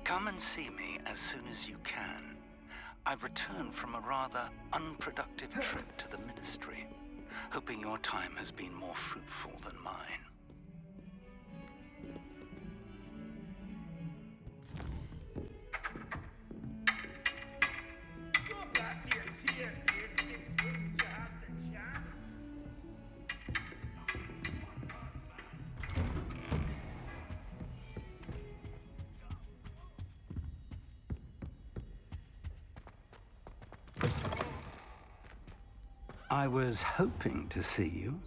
Come and see me as soon as you can. I've returned from a rather unproductive trip to the Ministry, hoping your time has been more fruitful than mine. I was hoping to see you.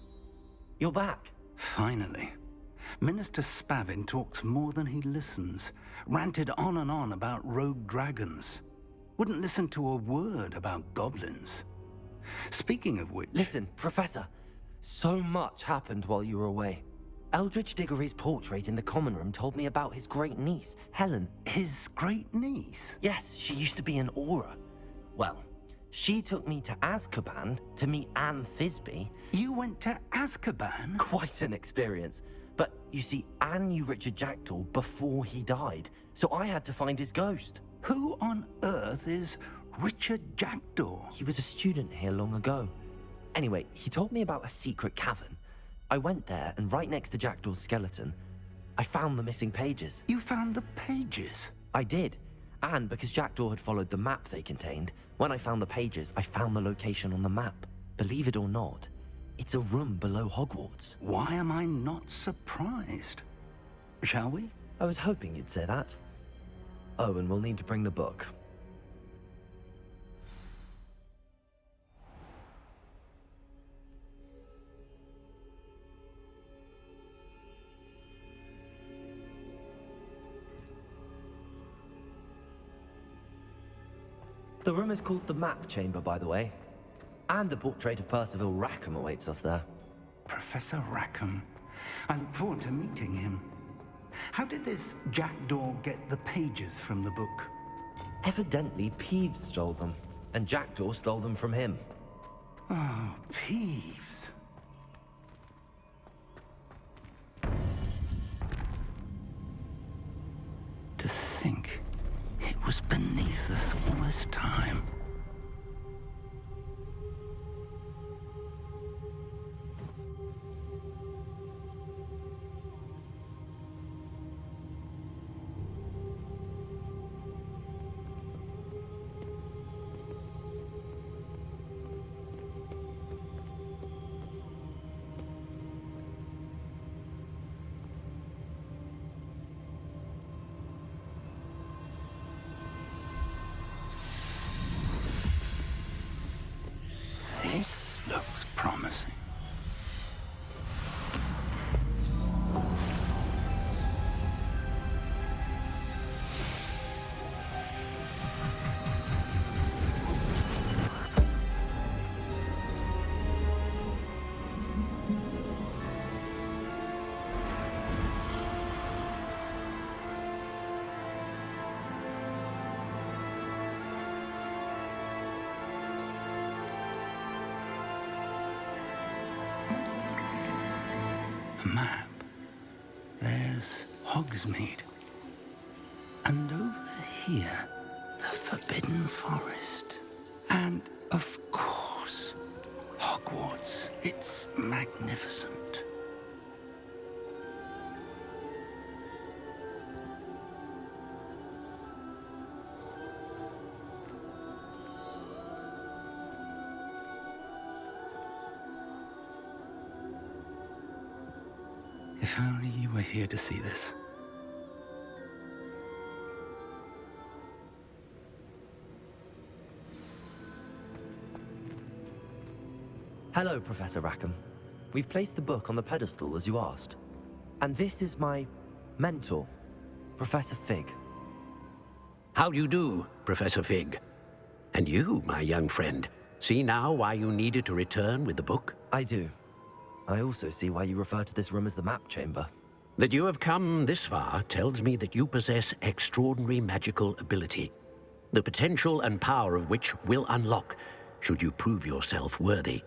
You're back. Finally. Minister Spavin talks more than he listens. Ranted on and on about rogue dragons. Wouldn't listen to a word about goblins. Speaking of which... Listen, Professor. So much happened while you were away. Eldridge Diggory's portrait in the common room told me about his great niece, Helen. His great niece? Yes, she used to be an Auror. Well, she took me to Azkaban to meet Anne Thisbe. You went to Azkaban? Quite an experience. But you see, Anne knew Richard Jackdaw before he died, so I had to find his ghost. Who on earth is Richard Jackdaw? He was a student here long ago. Anyway, he told me about a secret cavern. I went there, and right next to Jackdaw's skeleton, I found the missing pages. You found the pages? I did. And because Jackdaw had followed the map they contained, when I found the pages, I found the location on the map. Believe it or not, it's a room below Hogwarts. Why am I not surprised? Shall we? I was hoping you'd say that. Oh, and we'll need to bring the book. The room is called the Map Chamber, by the way. And a portrait of Percival Rackham awaits us there. Professor Rackham. I look forward to meeting him. How did this Jackdaw get the pages from the book? Evidently, Peeves stole them, and Jackdaw stole them from him. Oh, Peeves. To think it was beneath us all this time. This looks promising. A map. There's Hogsmeade. And over here, the Forbidden Forest. And, of course, Hogwarts. It's magnificent. If only you were here to see this. Hello, Professor Rackham. We've placed the book on the pedestal as you asked. And this is my mentor, Professor Fig. How do you do, Professor Fig? And you, my young friend, see now why you needed to return with the book? I do. I also see why you refer to this room as the Map Chamber. That you have come this far tells me that you possess extraordinary magical ability, the potential and power of which will unlock should you prove yourself worthy.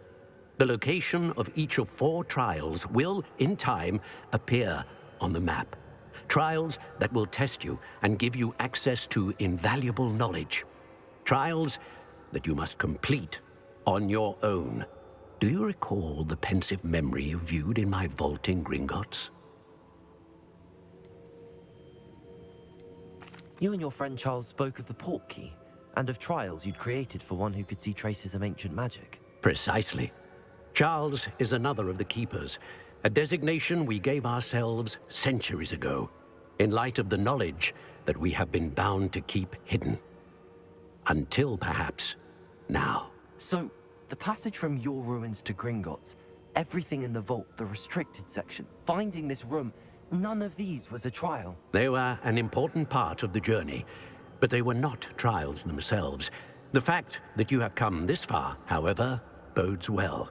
The location of each of 4 trials will, in time, appear on the map. Trials that will test you and give you access to invaluable knowledge. Trials that you must complete on your own. Do you recall the pensive memory you viewed in my vault in Gringotts? You and your friend Charles spoke of the port key, and of trials you'd created for one who could see traces of ancient magic. Precisely. Charles is another of the Keepers, a designation we gave ourselves centuries ago, in light of the knowledge that we have been bound to keep hidden. Until, perhaps, now. So, the passage from your ruins to Gringotts, everything in the vault, the restricted section, finding this room, none of these was a trial. They were an important part of the journey, but they were not trials themselves. The fact that you have come this far, however, bodes well.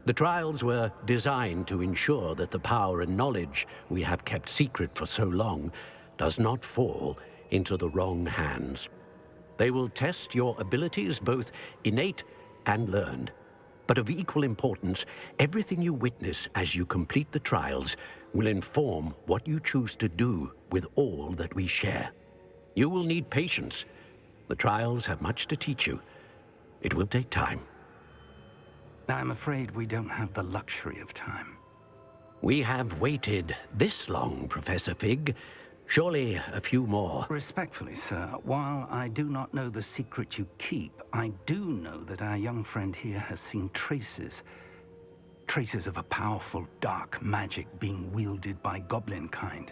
The trials were designed to ensure that the power and knowledge we have kept secret for so long does not fall into the wrong hands. They will test your abilities, both innate and learned. But of equal importance, everything you witness as you complete the trials will inform what you choose to do with all that we share. You will need patience. The trials have much to teach you. It will take time. I'm afraid we don't have the luxury of time. We have waited this long, Professor Fig. Surely a few more. Respectfully, sir, while I do not know the secret you keep, I do know that our young friend here has seen traces of a powerful dark magic being wielded by goblin kind.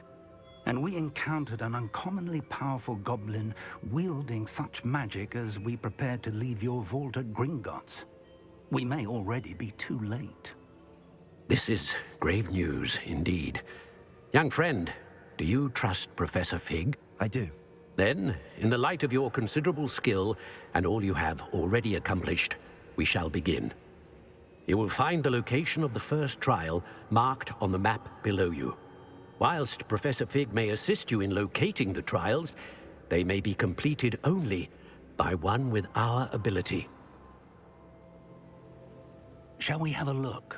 And we encountered an uncommonly powerful goblin wielding such magic as we prepared to leave your vault at Gringotts. We may already be too late. This is grave news indeed. Young friend, do you trust Professor Fig? I do. Then, in the light of your considerable skill and all you have already accomplished, we shall begin. You will find the location of the first trial marked on the map below you. Whilst Professor Fig may assist you in locating the trials, they may be completed only by one with our ability. Shall we have a look?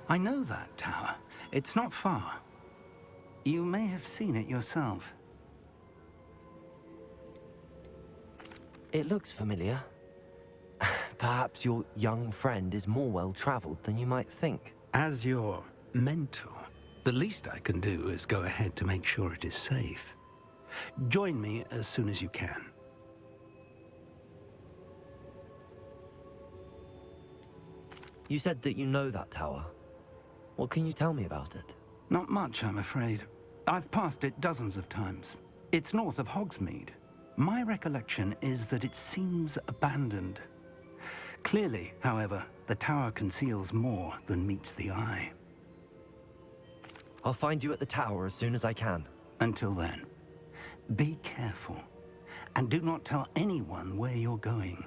I know that tower. It's not far. You may have seen it yourself. It looks familiar. Perhaps your young friend is more well-traveled than you might think. As your mentor, the least I can do is go ahead to make sure it is safe. Join me as soon as you can. You said that you know that tower. What can you tell me about it? Not much, I'm afraid. I've passed it dozens of times. It's north of Hogsmeade. My recollection is that it seems abandoned. Clearly, however, the tower conceals more than meets the eye. I'll find you at the tower as soon as I can. Until then, be careful, and do not tell anyone where you're going.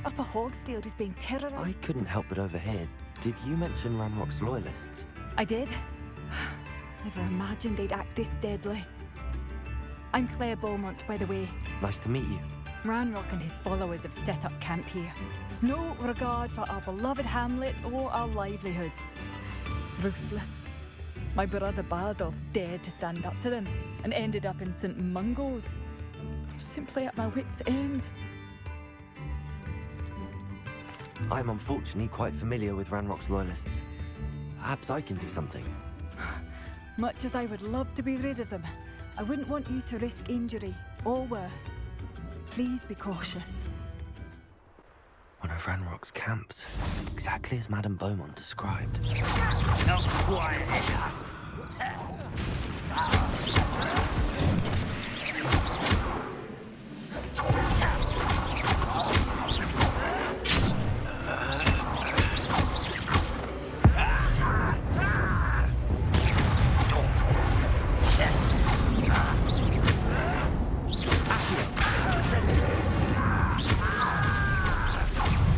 Upper Hogsfield is being terrorized. I couldn't help but overhear. Did you mention Ranrock's loyalists? I did. Never imagined they'd act this deadly. I'm Claire Beaumont, by the way. Nice to meet you. Ranrock and his followers have set up camp here. No regard for our beloved hamlet or our livelihoods. Ruthless. My brother Bardolph dared to stand up to them and ended up in St. Mungo's. Simply at my wit's end. I'm unfortunately quite familiar with Ranrock's loyalists. Perhaps I can do something. Much as I would love to be rid of them, I wouldn't want you to risk injury, or worse. Please be cautious. One of Ranrock's camps, exactly as Madame Beaumont described. Not quite enough.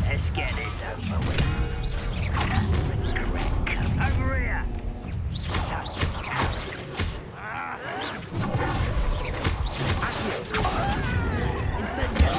Let's get this over with. Regret. Over here. Such arrogance. Incendio.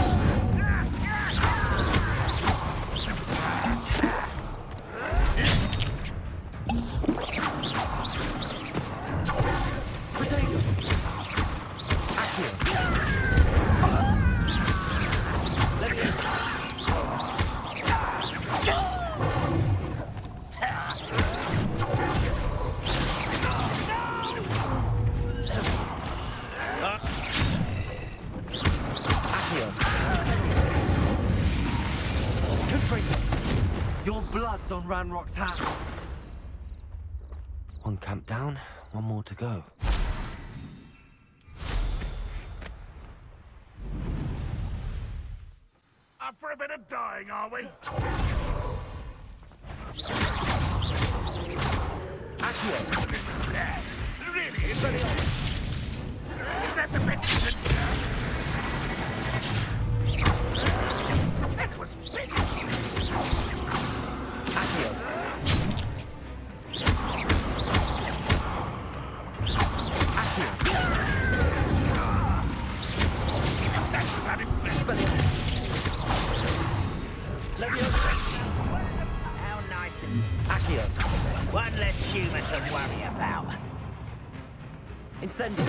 Your blood's on Ranrock's hands. One camp down, one more to go. Up for a bit of dying, are we? Accio! This is sad. Really, is that the best you can do? That was finished. Accio! That was how it went. How nice. Accio! One less human to worry about. Incendio!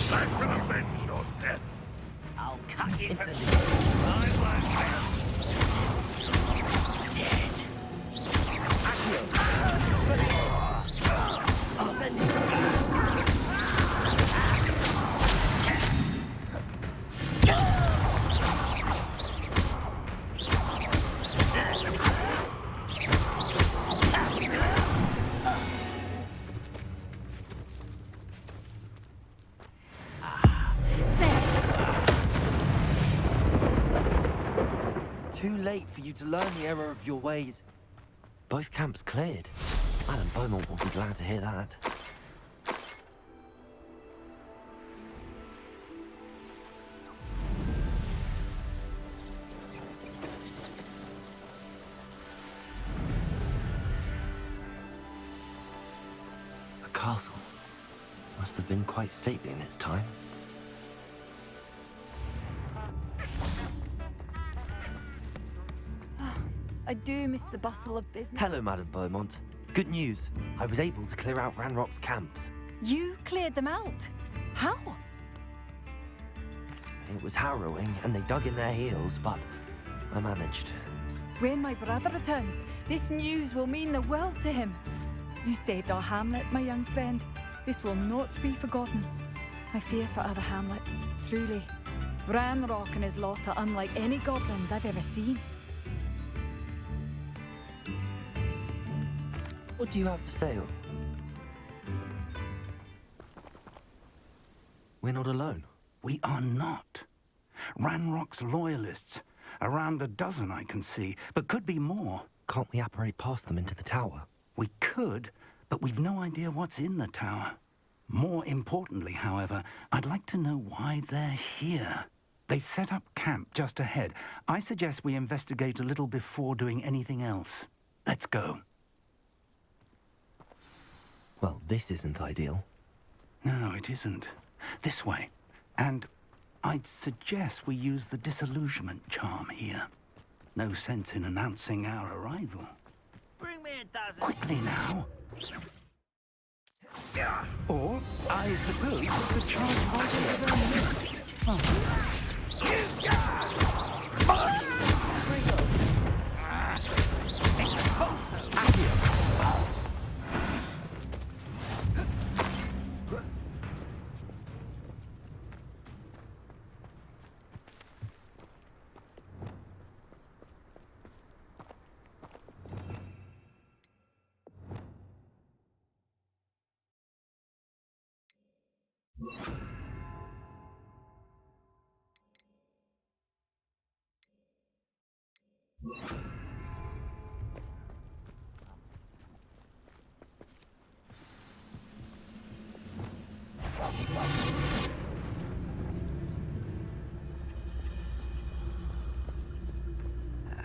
Time to avenge your death. I'll cut you. Incendio! I won't. Dead. Accio! Incendio! Too late for you to learn the error of your ways. Both camps cleared. Madam Beaumont will be glad to hear that. A castle. Must have been quite stately in its time. I do miss the bustle of business. Hello, Madam Beaumont. Good news. I was able to clear out Ranrock's camps. You cleared them out? How? It was harrowing, and they dug in their heels, but I managed. When my brother returns, this news will mean the world to him. You saved our hamlet, my young friend. This will not be forgotten. I fear for other hamlets, truly. Ranrock and his lot are unlike any goblins I've ever seen. What do you have for sale? We're not alone. We are not. Ranrock's loyalists. Around a dozen I can see, but could be more. Can't we apparate past them into the tower? We could, but we've no idea what's in the tower. More importantly, however, I'd like to know why they're here. They've set up camp just ahead. I suggest we investigate a little before doing anything else. Let's go. Well, this isn't ideal. No, it isn't. This way. And I'd suggest we use the disillusionment charm here. No sense in announcing our arrival. Bring me a dozen. Quickly now. Or, I suppose, the charge might be of their lift.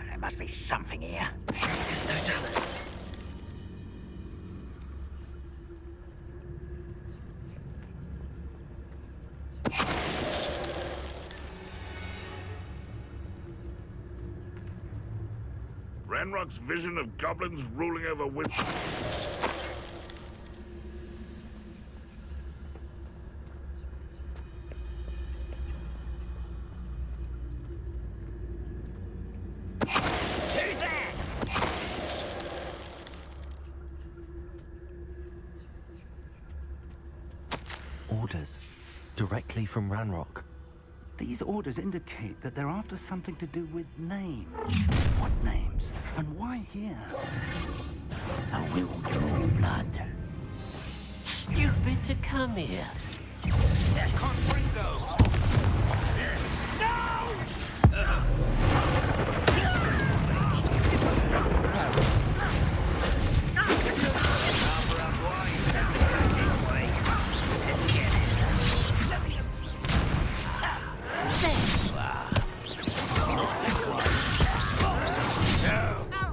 There must be something here. There's no tellers. Ranrock's vision of goblins ruling over witches. Who's there? Orders. Directly from Ranrock. These orders indicate that they're after something to do with names. What names? And why here? I will draw blood. Stupid to come here. Confringo!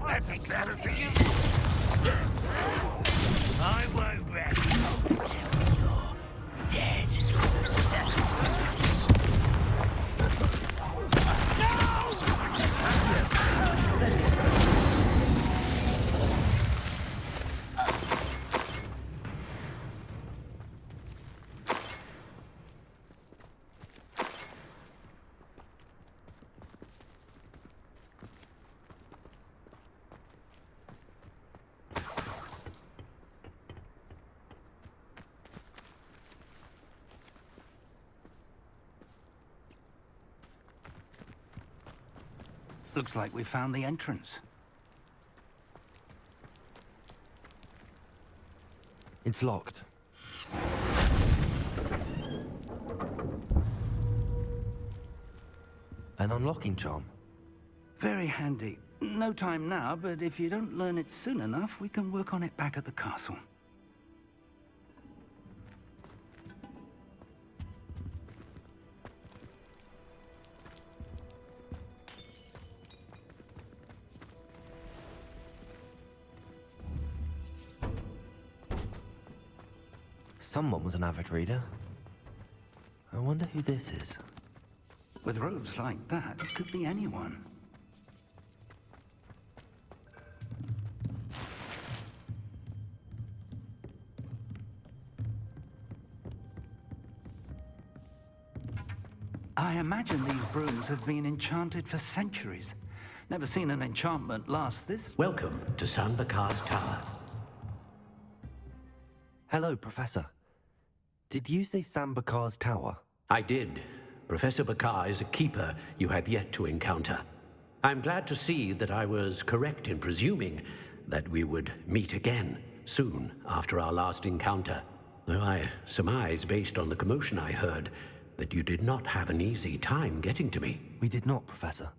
That's as bad as it is. I won't back you. You're dead. Looks like we found the entrance. It's locked. An unlocking charm. Very handy. No time now, but if you don't learn it soon enough, we can work on it back at the castle. Someone was an avid reader. I wonder who this is. With robes like that, it could be anyone. I imagine these brooms have been enchanted for centuries. Never seen an enchantment last this. Welcome to San Bakar's Tower. Hello, Professor. Did you say Sam Bakar's tower? I did. Professor Bakar is a keeper you have yet to encounter. I'm glad to see that I was correct in presuming that we would meet again soon after our last encounter. Though I surmise, based on the commotion I heard, that you did not have an easy time getting to me. We did not, Professor.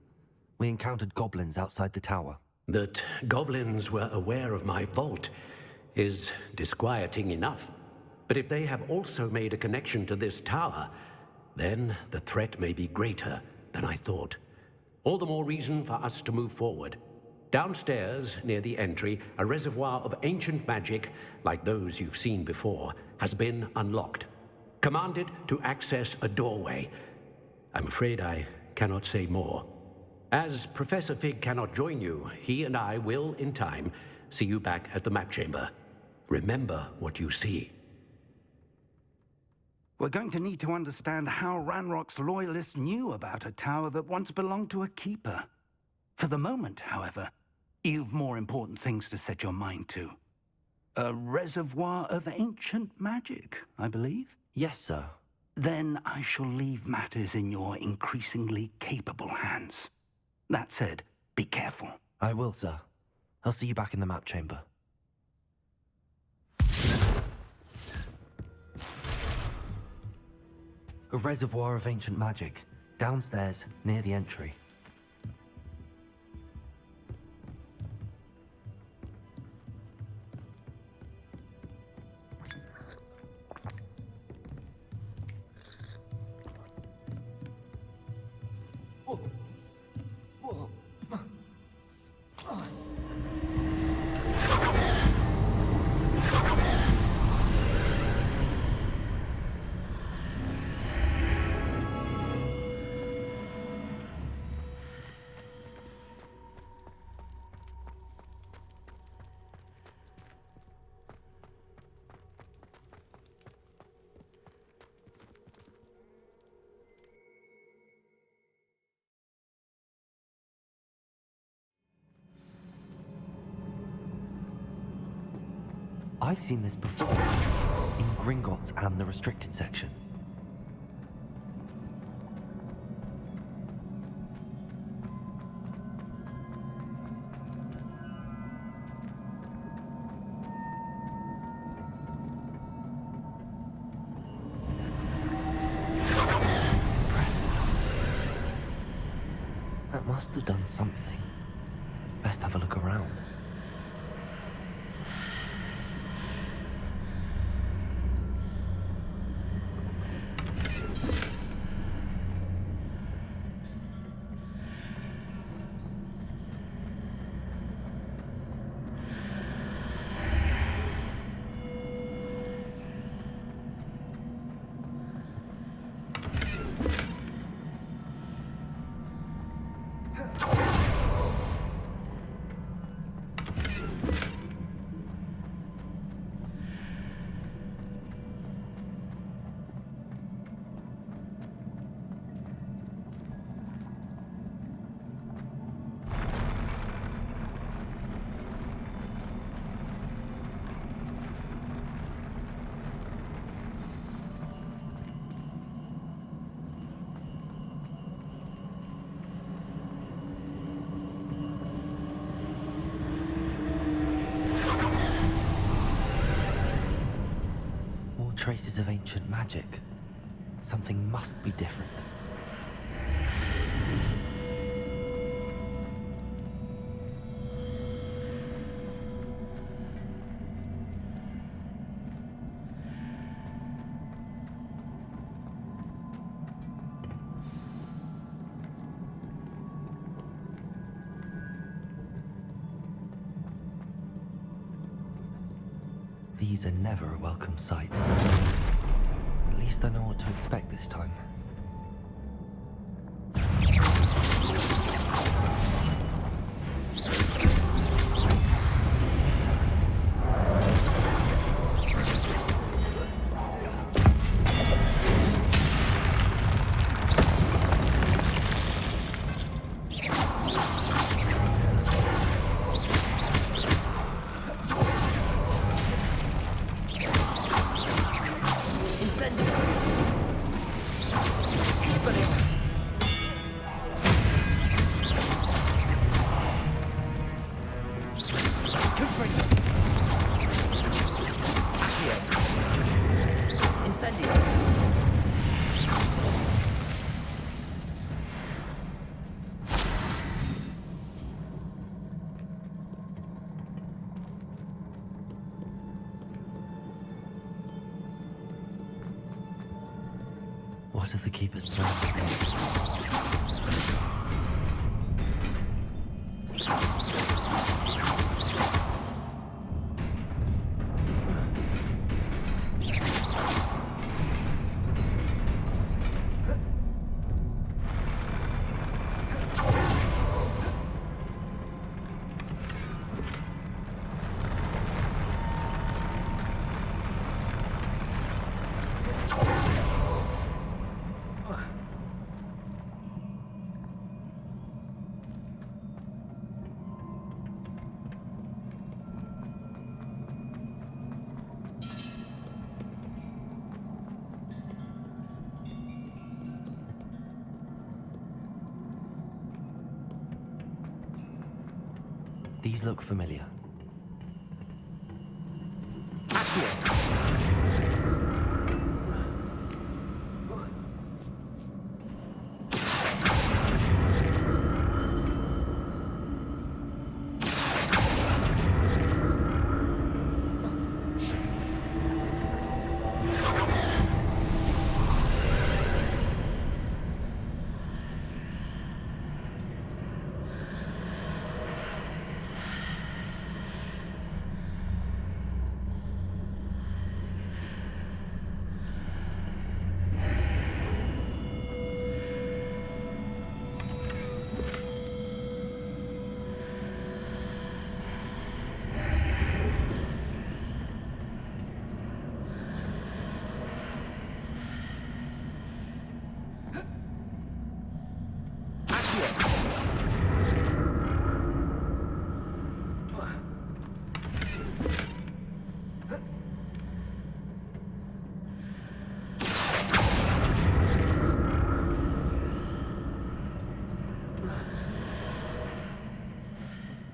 We encountered goblins outside the tower. That goblins were aware of my vault is disquieting enough. But if they have also made a connection to this tower, then the threat may be greater than I thought. All the more reason for us to move forward. Downstairs, near the entry, a reservoir of ancient magic, like those you've seen before, has been unlocked. Commanded to access a doorway. I'm afraid I cannot say more. As Professor Fig cannot join you, he and I will, in time, see you back at the map chamber. Remember what you see. We're going to need to understand how Ranrock's loyalists knew about a tower that once belonged to a keeper. For the moment, however, you've more important things to set your mind to. A reservoir of ancient magic, I believe? Yes, sir. Then I shall leave matters in your increasingly capable hands. That said, be careful. I will, sir. I'll see you back in the map chamber. A reservoir of ancient magic, downstairs, near the entry. I've seen this before, in Gringotts and the restricted section. That must have done something. Best have a look around. Traces of ancient magic. Something must be different. These are never a welcome sight. At least I know what to expect this time. What are the keepers planning? These look familiar.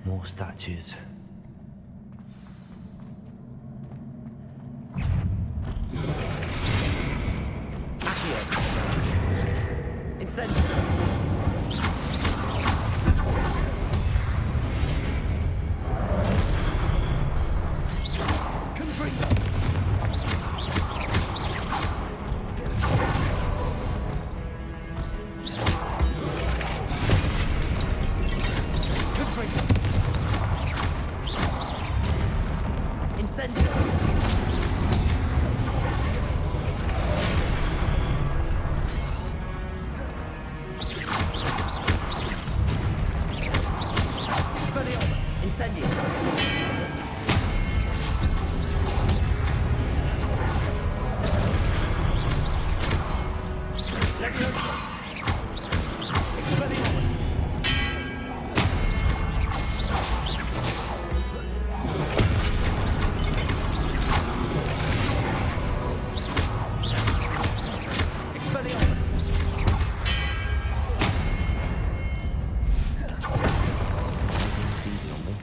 More statues. Incendio. Incendio. Expelliarmus. Expelliarmus. It's easy on me.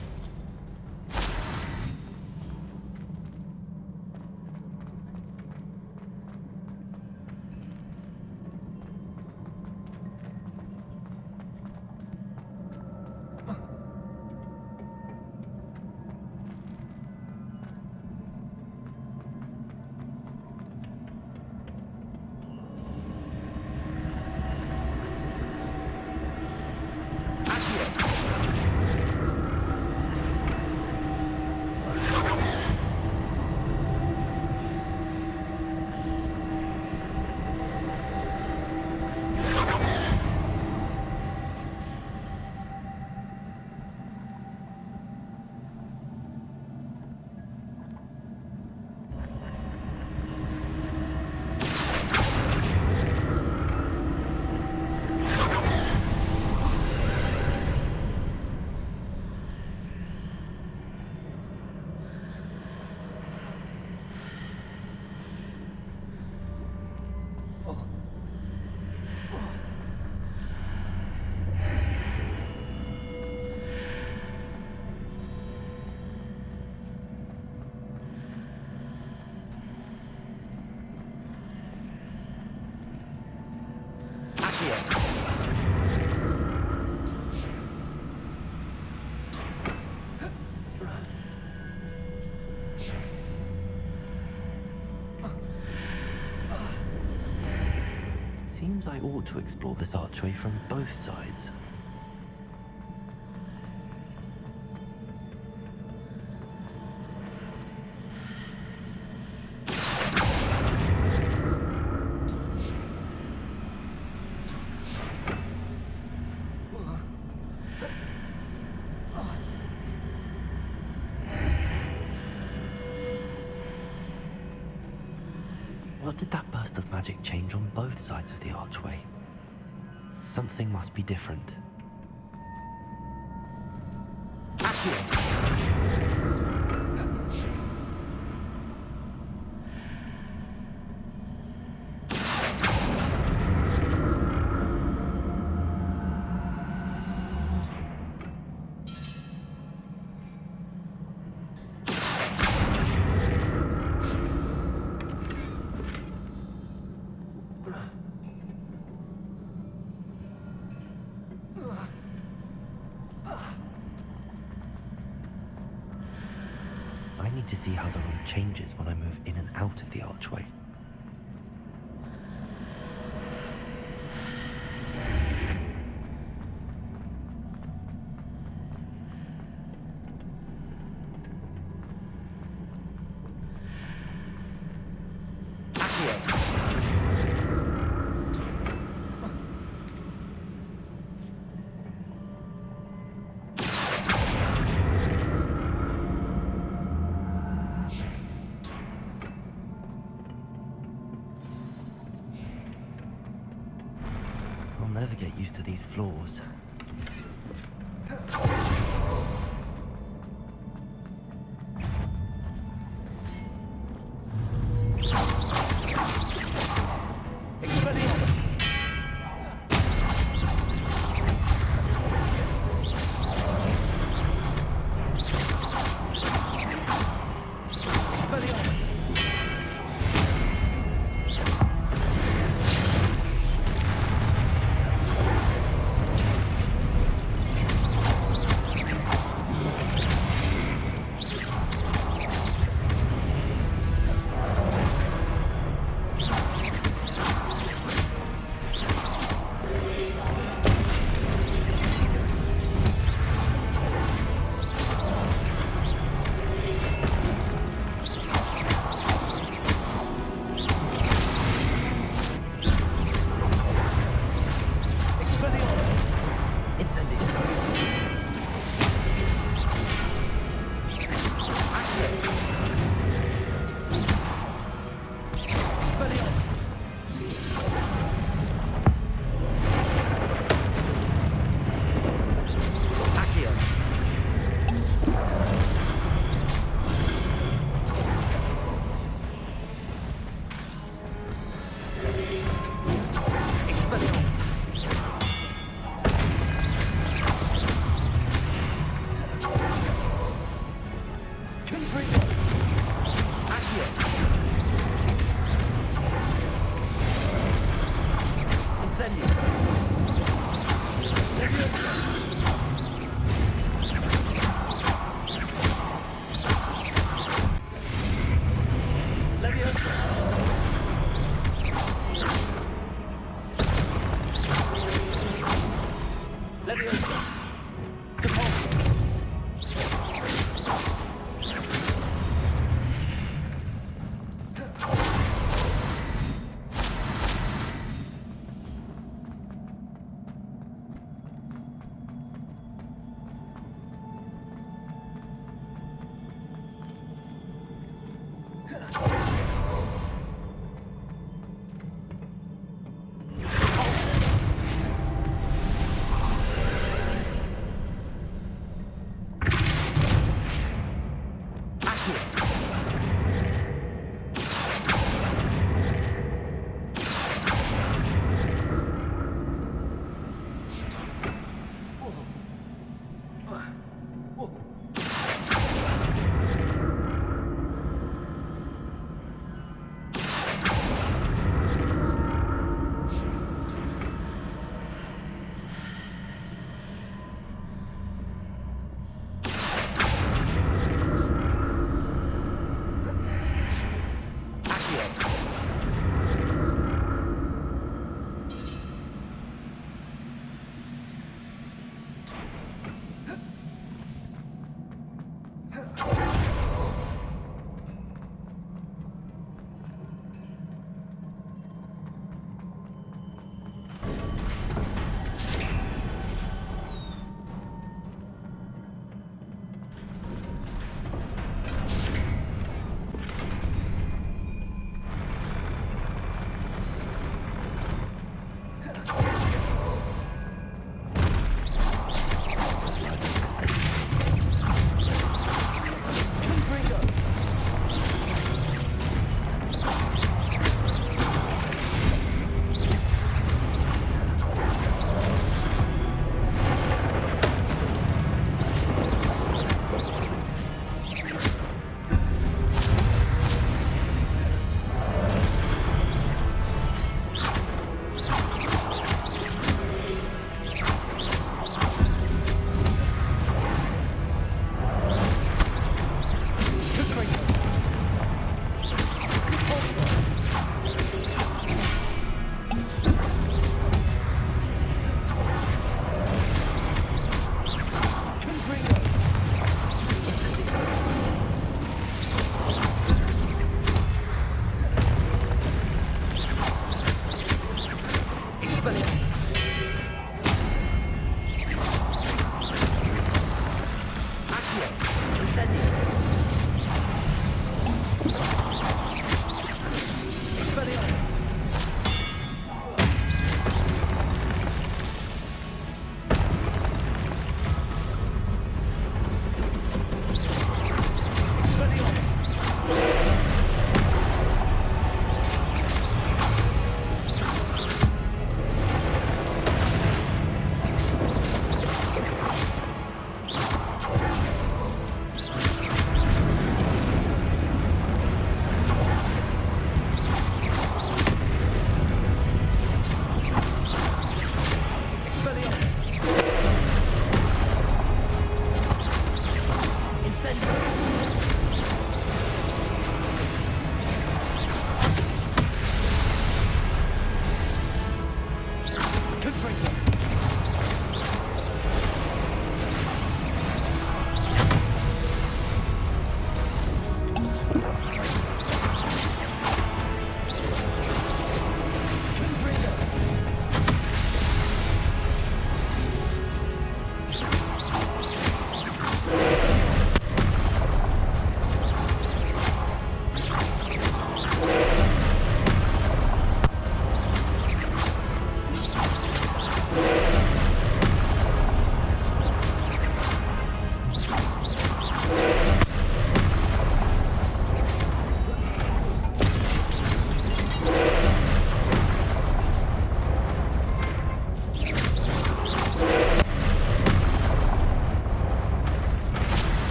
Seems I ought to explore this archway from both sides. What did that burst of magic change on both sides of the archway? Something must be different. I need to see how the room changes when I move in and out of the archway. I'll never get used to these floors. Expelliarmus. Expelliarmus. Expelliarmus. Incendio. Leviosa. Depulso.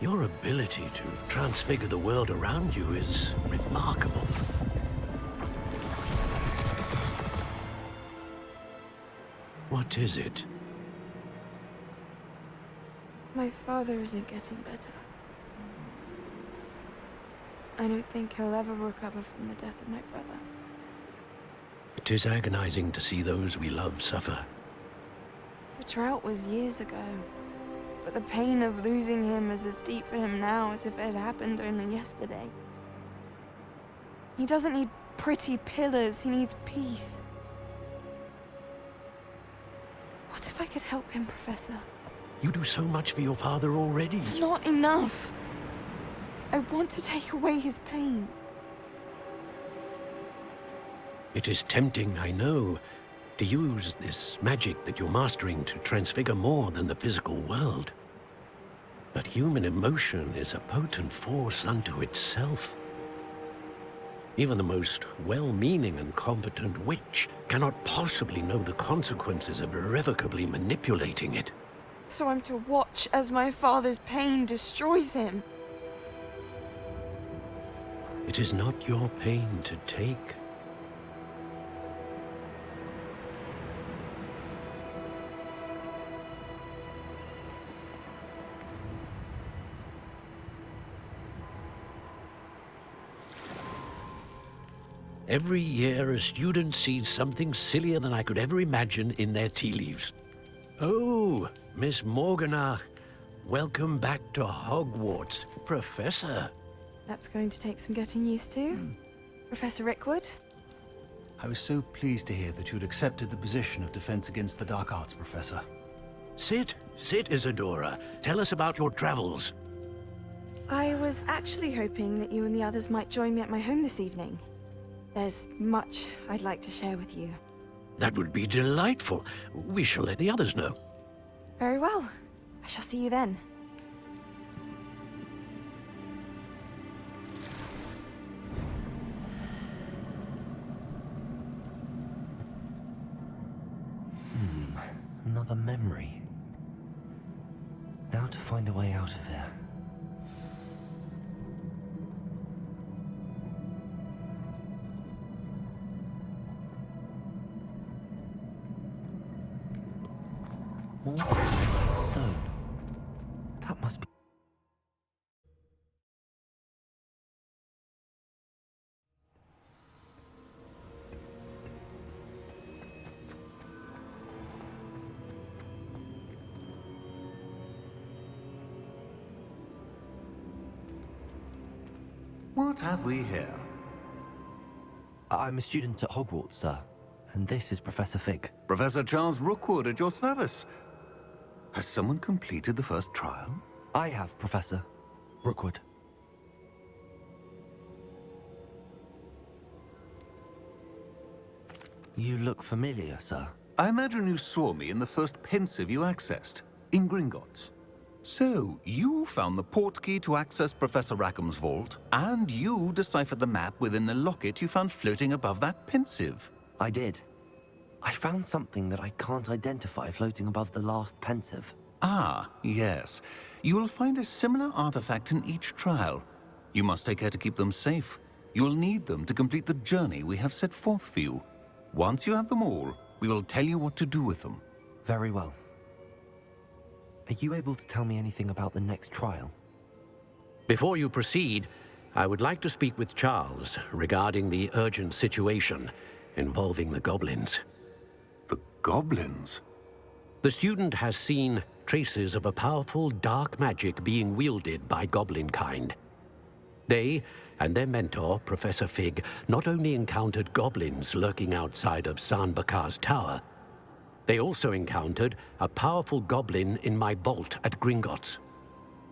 Your ability to transfigure the world around you is remarkable. What is it? My father isn't getting better. I don't think he'll ever recover from the death of my brother. It is agonizing to see those we love suffer. The drought was years ago, but the pain of losing him is as deep for him now as if it had happened only yesterday. He doesn't need pretty pillars, he needs peace. What if I could help him, Professor? You do so much for your father already. It's not enough. I want to take away his pain. It is tempting, I know, to use this magic that you're mastering to transfigure more than the physical world. But human emotion is a potent force unto itself. Even the most well-meaning and competent witch cannot possibly know the consequences of irrevocably manipulating it. So I'm to watch as my father's pain destroys him. It is not your pain to take. Every year, a student sees something sillier than I could ever imagine in their tea leaves. Oh, Miss Morganach, welcome back to Hogwarts, Professor. That's going to take some getting used to. Professor Rickwood? I was so pleased to hear that you'd accepted the position of Defense Against the Dark Arts, Professor. Sit, Isadora. Tell us about your travels. I was actually hoping that you and the others might join me at my home this evening. There's much I'd like to share with you. That would be delightful. We shall let the others know. Very well. I shall see you then. Another memory. Now to find a way out of here. Stone. That must be... What have we here? I'm a student at Hogwarts, sir. And this is Professor Fig. Professor Charles Rookwood at your service. Has someone completed the first trial? I have, Professor Rookwood. You look familiar, sir. I imagine you saw me in the first pensive you accessed, in Gringotts. So, you found the portkey to access Professor Rackham's vault, and you deciphered the map within the locket you found floating above that pensive. I did. I found something that I can't identify floating above the last pensive. Ah, yes. You will find a similar artifact in each trial. You must take care to keep them safe. You will need them to complete the journey we have set forth for you. Once you have them all, we will tell you what to do with them. Very well. Are you able to tell me anything about the next trial? Before you proceed, I would like to speak with Charles regarding the urgent situation involving the goblins. The goblins? The student has seen traces of a powerful dark magic being wielded by goblin kind. They and their mentor, Professor Fig, not only encountered goblins lurking outside of San Bakar's tower, they also encountered a powerful goblin in my vault at Gringotts.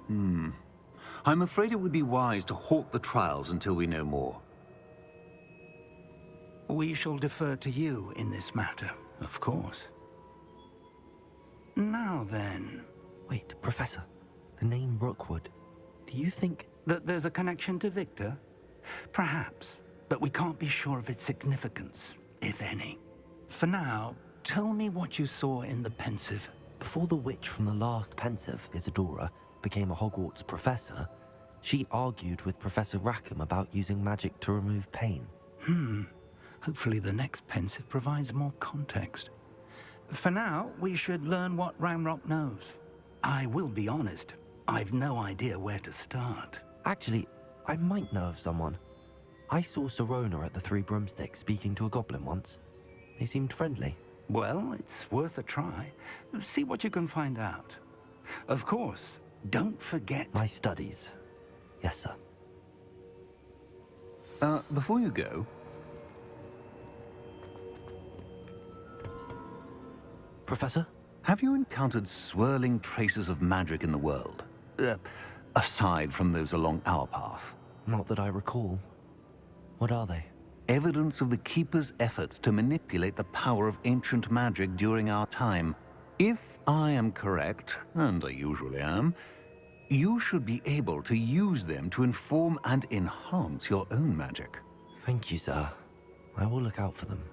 I'm afraid it would be wise to halt the trials until we know more. We shall defer to you in this matter, of course. Now then... Wait, Professor. The name Rookwood. Do you think... that there's a connection to Victor? Perhaps, but we can't be sure of its significance, if any. For now, tell me what you saw in the pensive. Before the witch from the last pensive, Isadora, became a Hogwarts professor, she argued with Professor Rackham about using magic to remove pain. Hopefully the next pensive provides more context. For now, we should learn what Ramrock knows. I will be honest, I've no idea where to start. Actually, I might know of someone. I saw Sirona at the Three Broomsticks speaking to a goblin once. They seemed friendly. Well, it's worth a try. See what you can find out. Of course, don't forget... My studies. Yes, sir. Before you go, Professor? have you encountered swirling traces of magic in the world? Aside from those along our path. Not that I recall. What are they? Evidence of the Keeper's efforts to manipulate the power of ancient magic during our time. If I am correct, and I usually am, you should be able to use them to inform and enhance your own magic. Thank you, sir. I will look out for them.